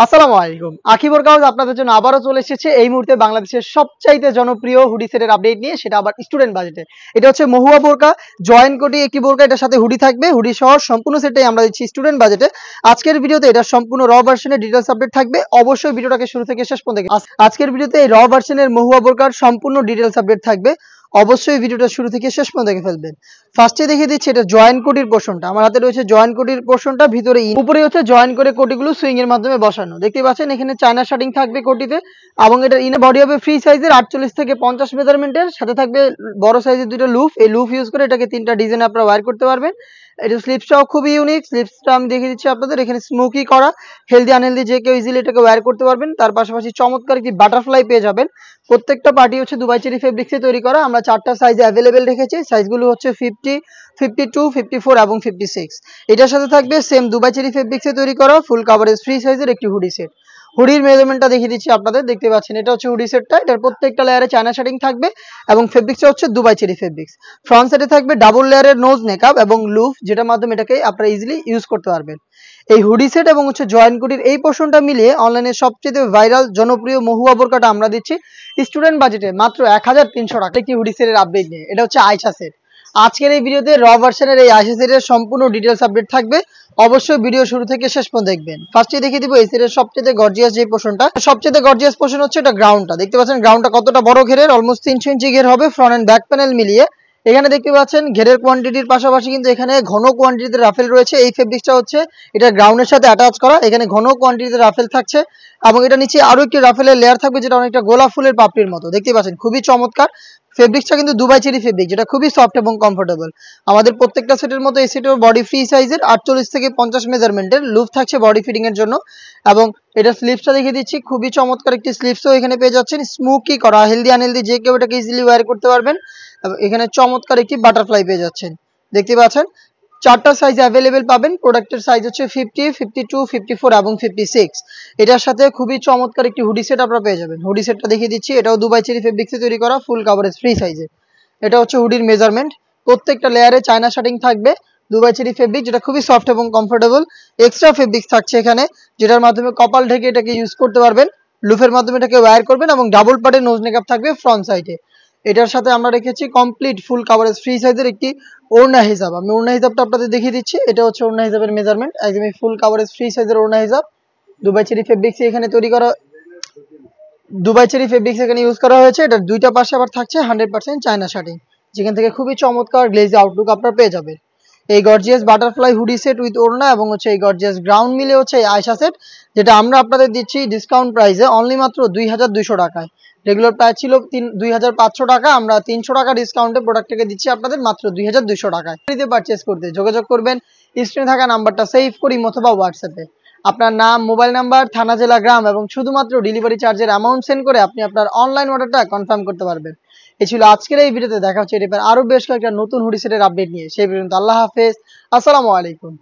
আসসালামু আলাইকুম। আকিব ওয়ার্কআউট আপনাদের জন্য আবারও চলে এসেছে এই মুহূর্তে বাংলাদেশের সবচাইতে জনপ্রিয় হুডি সেটের আপডেট নিয়ে, সেটা আবার স্টুডেন্ট বাজেটে। এটা হচ্ছে মহুয়া বোরকা জয়েন কোটি একটি বোরকা, এটার সাথে হুডি থাকবে। হুডি সহ সম্পূর্ণ সেটটাই আমরা দিচ্ছি স্টুডেন্ট বাজেটে। আজকের ভিডিওতে এটা সম্পূর্ণ র ভার্সনের ডিটেইলস আপডেট থাকবে। অবশ্যই ভিডিওটাকে শুরু থেকে শেষ পর্যন্ত দেখুন। আজকের ভিডিওতে এই র ভার্সনের মহুয়া বোরকার সম্পূর্ণ ডিটেইলস আপডেট থাকবে। অবশ্যই ভিডিওটা শুরু থেকে শেষ পর্যন্ত দেখে ফেলবেন। ফার্স্টে দেখিয়ে দিচ্ছি এটা জয়েন কোটির পোর্শনটা। আমার হাতে রয়েছে জয়েন কোটির পোর্শনটা, ভিতরে উপরে হচ্ছে জয়েন করে কোটিগুলো সুইং এর মাধ্যমে বসানো। দেখতে পাচ্ছেন এখানে চায়না শার্টিং থাকবে কোটিতে, এবং এটা ইনে বডি হবে ফ্রি সাইজের 48 থেকে 50 মেজারমেন্টের, সাথে থাকবে বড় সাইজের দুটো লুফ। এই লুফ ইউজ করে এটাকে তিনটা ডিজাইন আপনারা ওয়্যার করতে পারবেন। এটা স্লিপসটাও খুবই ইউনিক। স্লিপসটা আমি দেখিয়ে দিচ্ছি আপনাদের। এখানে স্মোকি করা, হেলদি আনহেলদি যে কেউ ইজিলি এটাকে ওয়্যার করতে পারবেন। তার পাশাপাশি চমৎকার একটি বাটারফ্লাই পেয়ে যাবেন। প্রত্যেকটা পার্টি হচ্ছে দুবাই চেরি ফেব্রিক্সে তৈরি করা। আমরা চারটা সাইজে অ্যাভেলেবেল রেখেছি। সাইজগুলো হচ্ছে 50, 52, 54 এবং 56। এটার সাথে থাকবে সেম দুবাই চেরি ফেব্রিক্সে তৈরি করা ফুল কাভারেজ ফ্রি সাইজের একটি হুডি সেট। হুডির মেজারমেন্টটা দেখিয়ে দিচ্ছি আপনাদের। দেখতে পাচ্ছেন এটা হচ্ছে হুডি সেটটা। এটার প্রত্যেকটা লেয়ারে চায়না শার্টিং থাকবে এবং ফেব্রিক্সটা হচ্ছে দুবাই চেরি ফেব্রিক্স। ফ্রন্ট সাইডে থাকবে ডাবল লেয়ারের নোজ নেকআপ এবং লুফ, যেটার মাধ্যমে এটাকে আপনারা ইজিলি ইউজ করতে পারবেন। এই হুডি সেট এবং হচ্ছে জয়েন কোটির এই পোর্শনটা মিলিয়ে অনলাইনে সবচেয়ে ভাইরাল জনপ্রিয় মহুয়া বোরকাটা আমরা দিচ্ছি স্টুডেন্ট বাজেটে মাত্র 1300 টাকা। একটি হুডি সেটের আপডেট নিয়ে, এটা হচ্ছে আয়শা সেট। আজকের এই ভিডিওতে র ভার্সনের এই আয়শা সেটের সম্পূর্ণ ডিটেইলস আপডেট থাকবে। অবশ্যই ভিডিও শুরু থেকে শেষ পর্যন্ত দেখবেন। ফার্স্টে দেখিয়ে দিব এই সেটের সবচেয়ে গর্জিয়াস যে পোর্শনটা। সবচেয়ে গর্জিয়াস পোর্শন হচ্ছে এটা গ্রাউন্ডটা। দেখতে পাচ্ছেন গ্রাউন্ডটা কতটা বড় ঘেরের, অলমোস্ট 300 ইঞ্চি ঘের হবে ফ্রন্ট এন্ড ব্যাক প্যানেল মিলিয়ে। এখানে দেখতে পাচ্ছেন ঘেরের কোয়ান্টিটির পাশাপাশি কিন্তু এখানে ঘন কোয়ান্টিটিতে রাফেল রয়েছে। এই ফেব্রিক্সটা হচ্ছে এটা গ্রাউন্ডের সাথে অ্যাটাচ করা। এখানে ঘন কোয়ান্টিটিতে রাফেল থাকছে এবং এটা নিচে আরো একটি রাফেলের লেয়ার থাকবে, যেটা অনেকটা গোলাপ ফুলের পাপড়ির মতো। দেখতে পাচ্ছেন খুবই চমৎকার। ফেব্রিক্সটা কিন্তু দুবাই চেরি ফেব্রিক, যেটা খুবই সফট এবং কমফোর্টেবল। আমাদের প্রত্যেকটা সেটের মতো এই সেটের বডি ফ্রি সাইজের 48 থেকে 50 মেজারমেন্টের লুফ থাকছে বডি ফিটিং এর জন্য। এবং এটা স্লিপসটা দেখিয়ে দিচ্ছি, খুবই চমৎকার একটি স্লিপসও এখানে পেয়ে যাচ্ছেন। স্মোকি করা, হেলদি আনহেলদি যে কেউ এটাকে ইজিলি ওয়্যার করতে পারবেন। এখানে চমৎকার একটি বাটারফ্লাই পেয়ে যাচ্ছেন। দেখতে পাচ্ছেন চারটা সাইজ অ্যাভেলেবেল পাবেন। প্রোডাক্টের সাইজ হচ্ছে 50, 52, 54 এবং 56। এটার সাথে খুবই চমৎকার একটি হুডি সেট আপনারা পেয়ে যাবেন। হুডি সেটটা দেখিয়ে দিচ্ছি, এটাও দুবাই চেরি ফেব্রিক্সে তৈরি করা ফুল কাভারেজ ফ্রি সাইজে। এটা হচ্ছে হুডির মেজারমেন্ট। প্রত্যেকটা লেয়ারে চায়না শার্টিং থাকবে দুবাই চেরি ফেব্রিক, যেটা খুবই সফট এবং কমফোর্টেবল। এক্সট্রা ফেব্রিক্স থাকছে এখানে, যেটার মাধ্যমে কপাল ঢেকে এটাকে ইউজ করতে পারবেন। লুফের মাধ্যমে এটাকে ওয়্যার করবেন এবং ডাবল পার্টের নোজ মেকআপ থাকবে ফ্রন্ট সাইডে। এটার সাথে আমরা রেখেছি কমপ্লিট ফুল কাভারেজ ফ্রি সাইজের একটি ওড়না হিজাব। আমি ওড়না হিজাবটা আপনাদের দেখিয়ে দিচ্ছি। এটা হচ্ছে ওড়না হিজাবের মেজারমেন্ট, একদমই ফুল কাভারেজ ফ্রি সাইজের ওড়না হিজাব। দুবাই চেরি ফেব্রিক্স এখানে তৈরি করা, দুবাই চেরি ফেব্রিক্স এখানে ইউজ করা হয়েছে। এটার দুইটা পাশে আবার থাকছে 100% চায়না শার্টিং, যেখান থেকে খুবই চমৎকার গ্লেজি আউটলুক আপনারা পেয়ে যাবেন। এই gorgeous butterfly hoodie set with ওড়না এবং হচ্ছে এই গর্জিয়াস গ্রাউন্ড মিলে হচ্ছে এই আয়শা সেট, যেটা আমরা আপনাদের দিচ্ছি ডিসকাউন্ট প্রাইসে অনলি মাত্র 2200 টাকায়। রেগুলার প্রাইস ছিল 2500 টাকা, আমরা 300 টাকা ডিসকাউন্টে প্রোডাক্টটাকে দিচ্ছি আপনাদের মাত্র 2200 টাকায়। পারচেস করতে যোগাযোগ করবেন স্ক্রিনে থাকা নাম্বারটা সেভ করি অথবা হোয়াটসঅ্যাপে আপনার নাম, মোবাইল নাম্বার, থানা, জেলা, গ্রাম এবং শুধুমাত্র ডেলিভারি চার্জের অ্যামাউন্ট সেন্ড করে আপনি আপনার অনলাইন অর্ডারটা কনফার্ম করতে পারবেন। এই ছিল আজকের এই ভিডিওতে। দেখা হচ্ছে এর আরো বেশ কয়েকটা নতুন হুডি সেটের আপডেট নিয়ে। সেই পর্যন্ত আল্লাহ হাফেজ, আসসালামু আলাইকুম।